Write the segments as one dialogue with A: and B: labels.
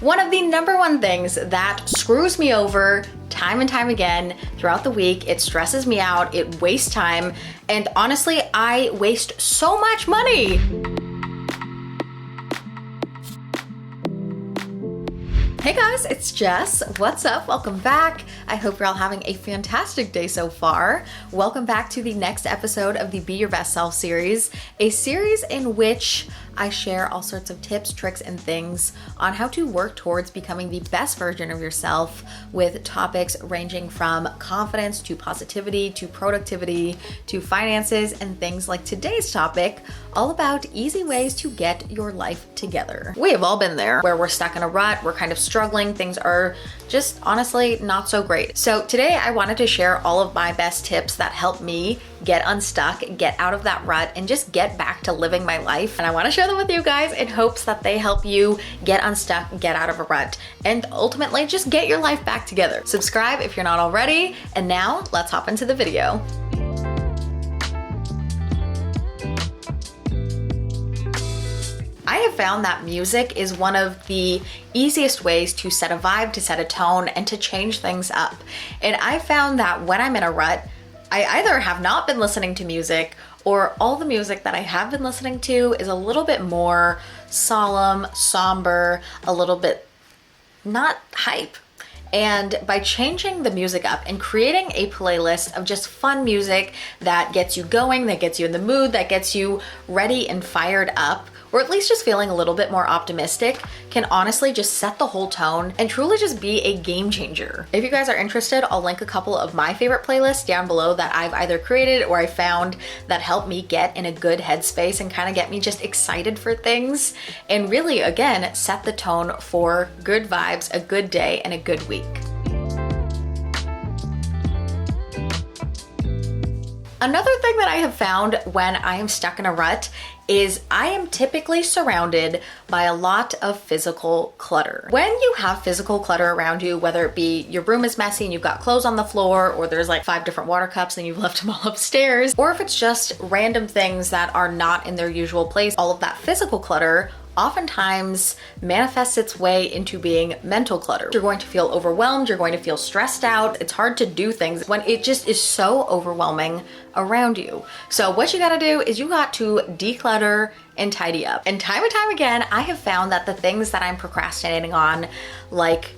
A: One of the number one things that screws me over time and time again throughout the week, it stresses me out, it wastes time, and honestly, I waste so much money. Hey guys, it's Jess. What's up? Welcome back. I hope you're all having a fantastic day so far. Welcome back to the next episode of the Be Your Best Self series, a series in which I share all sorts of tips, tricks, and things on how to work towards becoming the best version of yourself with topics ranging from confidence to positivity to productivity to finances and things like today's topic, all about easy ways to get your life together. We have all been there where we're stuck in a rut, we're kind of struggling, things are just honestly not so great. So today I wanted to share all of my best tips that help me get unstuck, get out of that rut, and just get back to living my life. And I want to share them with you guys in hopes that they help you get unstuck, get out of a rut, and ultimately just get your life back together. Subscribe if you're not already, and now let's hop into the video. I have found that music is one of the easiest ways to set a vibe, to set a tone, and to change things up. And I found that when I'm in a rut, I either have not been listening to music, or all the music that I have been listening to is a little bit more solemn, somber, a little bit not hype. And by changing the music up and creating a playlist of just fun music that gets you going, that gets you in the mood, that gets you ready and fired up, or at least just feeling a little bit more optimistic, can honestly just set the whole tone and truly just be a game changer. If you guys are interested, I'll link a couple of my favorite playlists down below that I've either created or I found that help me get in a good headspace and kind of get me just excited for things and really, again, set the tone for good vibes, a good day, and a good week. Another thing that I have found when I am stuck in a rut is I am typically surrounded by a lot of physical clutter. When you have physical clutter around you, whether it be your room is messy and you've got clothes on the floor, or there's like 5 different water cups and you've left them all upstairs, or if it's just random things that are not in their usual place, all of that physical clutter oftentimes manifests its way into being mental clutter. You're going to feel overwhelmed, you're going to feel stressed out. It's hard to do things when it just is so overwhelming around you. So what you gotta do is you got to declutter and tidy up. And time again, I have found that the things that I'm procrastinating on, like,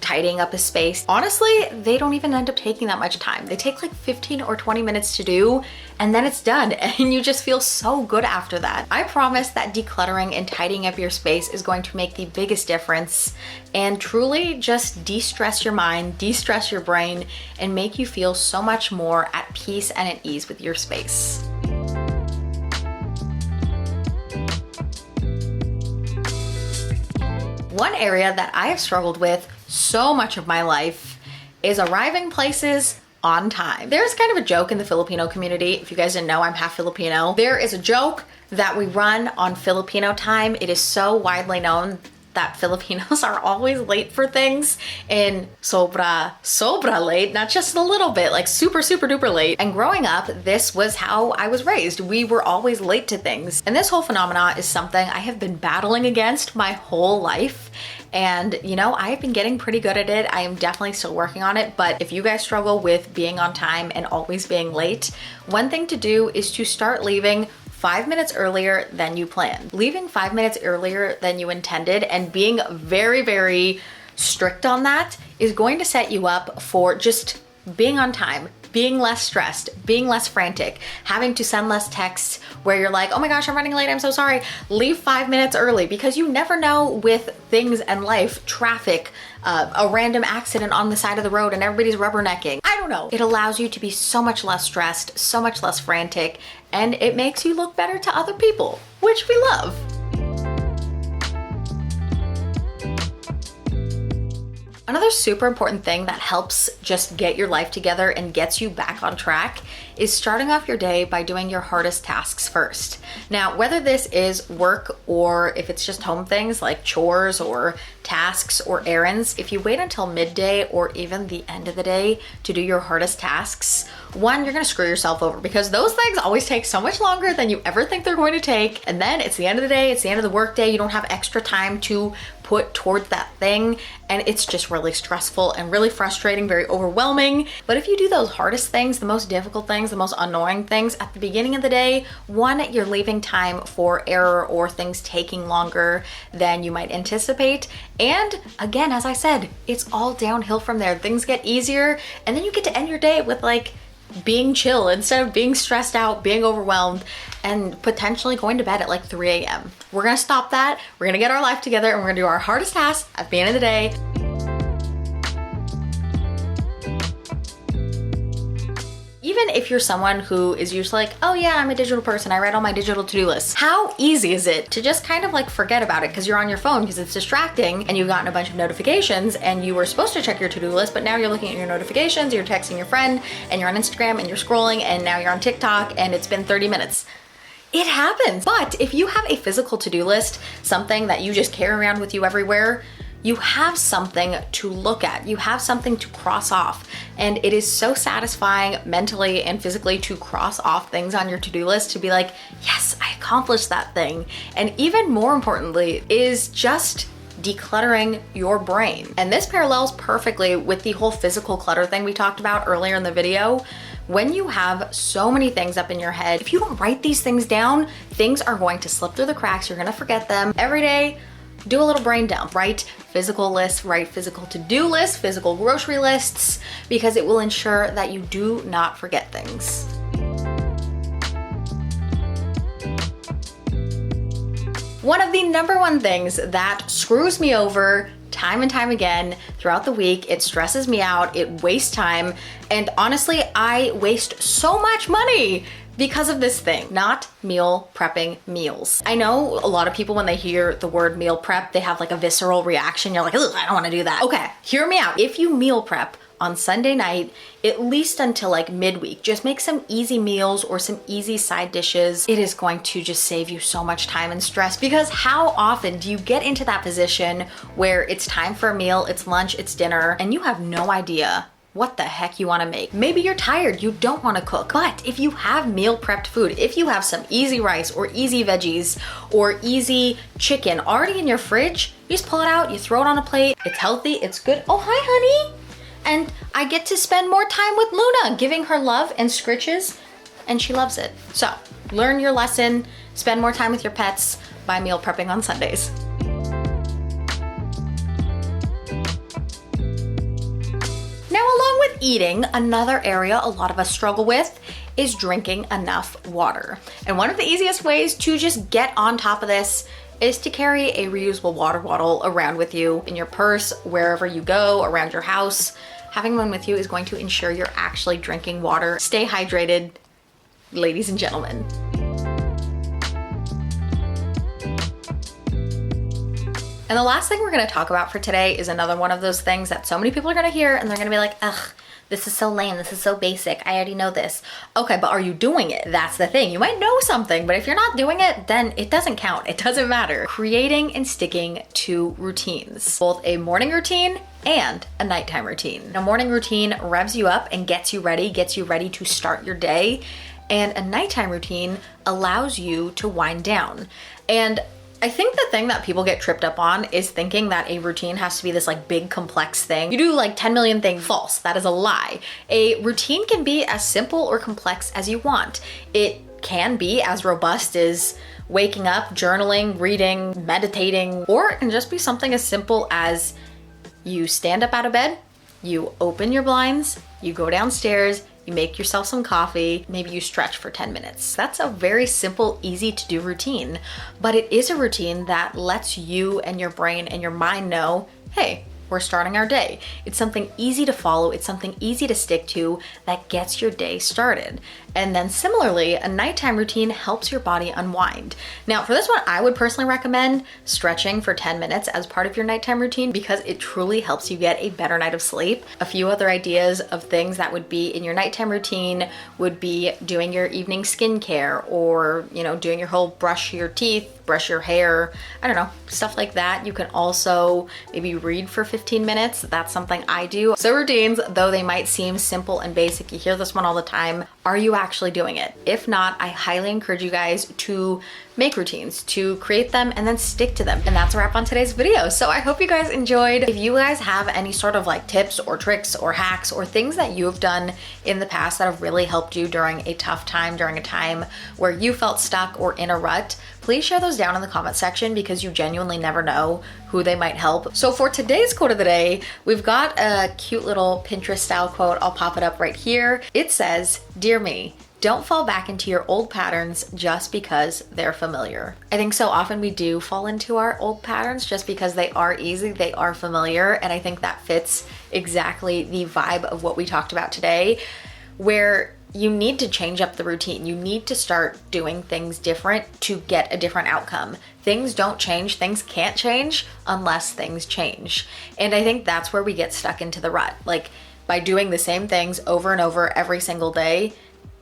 A: tidying up a space, honestly, they don't even end up taking that much time. They take like 15 or 20 minutes to do, and then it's done. And you just feel so good after that. I promise that decluttering and tidying up your space is going to make the biggest difference and truly just de-stress your mind, de-stress your brain, and make you feel so much more at peace and at ease with your space. One area that I have struggled with so much of my life is arriving places on time. There's kind of a joke in the Filipino community. If you guys didn't know, I'm half Filipino. There is a joke that we run on Filipino time. It is so widely known that Filipinos are always late for things, and sobra late, not just a little bit, like super duper late. And growing up, this was how I was raised. We were always late to things. And this whole phenomena is something I have been battling against my whole life. And I have been getting pretty good at it. I am definitely still working on it. But if you guys struggle with being on time and always being late, one thing to do is to start leaving 5 minutes earlier than you planned. Leaving 5 minutes earlier than you intended and being very strict on that is going to set you up for just being on time, being less stressed, being less frantic, having to send less texts where you're like, oh my gosh, I'm running late, I'm so sorry. Leave 5 minutes early, because you never know with things and life, traffic, a random accident on the side of the road and everybody's rubbernecking. I don't know. It allows you to be so much less stressed, so much less frantic, and it makes you look better to other people, which we love. Another super important thing that helps just get your life together and gets you back on track is starting off your day by doing your hardest tasks first. Now, whether this is work or if it's just home things like chores or tasks or errands, if you wait until midday or even the end of the day to do your hardest tasks, one, you're gonna screw yourself over because those things always take so much longer than you ever think they're going to take. And then it's the end of the day, it's the end of the work day, you don't have extra time to put towards that thing, and it's just really stressful and really frustrating, very overwhelming. But if you do those hardest things, the most difficult things, the most annoying things at the beginning of the day, one, you're leaving time for error or things taking longer than you might anticipate. And again, as I said, it's all downhill from there. Things get easier, and then you get to end your day with like being chill instead of being stressed out, being overwhelmed, and potentially going to bed at like 3 a.m. We're gonna stop that. We're gonna get our life together, and we're gonna do our hardest task at the end of the day. Even if you're someone who is usually like, oh yeah, I'm a digital person, I write all my digital to-do lists. How easy is it to just kind of like forget about it because you're on your phone because it's distracting and you've gotten a bunch of notifications and you were supposed to check your to-do list, but now you're looking at your notifications, you're texting your friend, and you're on Instagram and you're scrolling, and now you're on TikTok and it's been 30 minutes. It happens. But if you have a physical to-do list, something that you just carry around with you everywhere, you have something to look at. You have something to cross off. And it is so satisfying mentally and physically to cross off things on your to-do list, to be like, yes, I accomplished that thing. And even more importantly is just decluttering your brain. And this parallels perfectly with the whole physical clutter thing we talked about earlier in the video. When you have so many things up in your head, if you don't write these things down, things are going to slip through the cracks. You're gonna forget them. Every day, do a little brain dump. Write physical lists, write physical to-do lists, physical grocery lists, because it will ensure that you do not forget things. One of the number one things that screws me over time and time again throughout the week, it stresses me out, it wastes time, and honestly, I waste so much money because of this thing, not meal prepping meals. I know a lot of people, when they hear the word meal prep, they have like a visceral reaction. You're like, ugh, I don't wanna do that. Okay, hear me out. If you meal prep on Sunday night, at least until like midweek, just make some easy meals or some easy side dishes. It is going to just save you so much time and stress, because how often do you get into that position where it's time for a meal, it's lunch, it's dinner, and you have no idea what the heck you want to make? Maybe you're tired, you don't want to cook. But if you have meal prepped food, if you have some easy rice or easy veggies or easy chicken already in your fridge, you just pull it out, you throw it on a plate, it's healthy, it's good. Oh, hi, honey. And I get to spend more time with Luna, giving her love and scritches, and she loves it. So learn your lesson, spend more time with your pets by meal prepping on Sundays. Now, along with eating, another area a lot of us struggle with is drinking enough water. And one of the easiest ways to just get on top of this is to carry a reusable water bottle around with you in your purse, wherever you go, around your house. Having one with you is going to ensure you're actually drinking water. Stay hydrated, ladies and gentlemen. And the last thing we're gonna talk about for today is another one of those things that so many people are gonna hear and they're gonna be like, ugh, this is so lame, this is so basic, I already know this. Okay, but are you doing it? That's the thing. You might know something, but if you're not doing it, then it doesn't count, it doesn't matter. Creating and sticking to routines, both a morning routine and a nighttime routine. A morning routine revs you up and gets you ready to start your day. And a nighttime routine allows you to wind down. And I think the thing that people get tripped up on is thinking that a routine has to be this like big complex thing. You do like 10 million things. False. That is a lie. A routine can be as simple or complex as you want. It can be as robust as waking up, journaling, reading, meditating, or it can just be something as simple as you stand up out of bed, you open your blinds, you go downstairs, you make yourself some coffee, maybe you stretch for 10 minutes. That's a very simple, easy to do routine, but it is a routine that lets you and your brain and your mind know, hey, we're starting our day. It's something easy to follow. It's something easy to stick to that gets your day started. And then similarly, a nighttime routine helps your body unwind. Now, for this one, I would personally recommend stretching for 10 minutes as part of your nighttime routine because it truly helps you get a better night of sleep. A few other ideas of things that would be in your nighttime routine would be doing your evening skincare or, doing your whole brush your teeth, brush your hair, I don't know, stuff like that. You can also maybe read for 15 minutes. That's something I do. So routines, though they might seem simple and basic, you hear this one all the time, are you actually doing it? If not, I highly encourage you guys to make routines, to create them and then stick to them. And that's a wrap on today's video. So I hope you guys enjoyed. If you guys have any sort of like tips or tricks or hacks or things that you have done in the past that have really helped you during a tough time, during a time where you felt stuck or in a rut, please share those down in the comment section, because you genuinely never know who they might help. So for today's quote of the day, we've got a cute little Pinterest style quote. I'll pop it up right here. It says, "Dear me, don't fall back into your old patterns just because they're familiar." I think so often we do fall into our old patterns just because they are easy, they are familiar, and I think that fits exactly the vibe of what we talked about today, where you need to change up the routine. You need to start doing things different to get a different outcome. Things don't change, things can't change unless things change. And I think that's where we get stuck into the rut. Like, by doing the same things over and over every single day,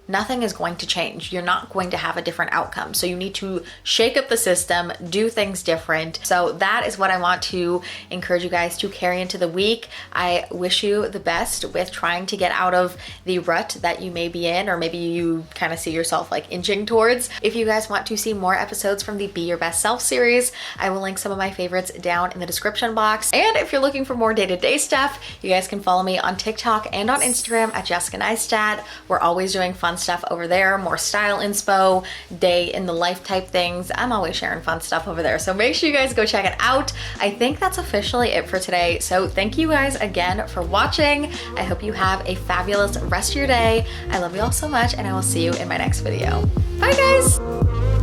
A: nothing is going to change. You're not going to have a different outcome. So you need to shake up the system, do things different. So that is what I want to encourage you guys to carry into the week. I wish you the best with trying to get out of the rut that you may be in, or maybe you kind of see yourself like inching towards. If you guys want to see more episodes from the Be Your Best Self series, I will link some of my favorites down in the description box. And if you're looking for more day-to-day stuff, you guys can follow me on TikTok and on Instagram at Neistadt. We're always doing fun stuff over there, more style inspo, day in the life type things. I'm always sharing fun stuff over there, so make sure you guys go check it out. I think that's officially it for today, so thank you guys again for watching. I hope you have a fabulous rest of your day. I love you all so much, and I will see you in my next video. Bye guys.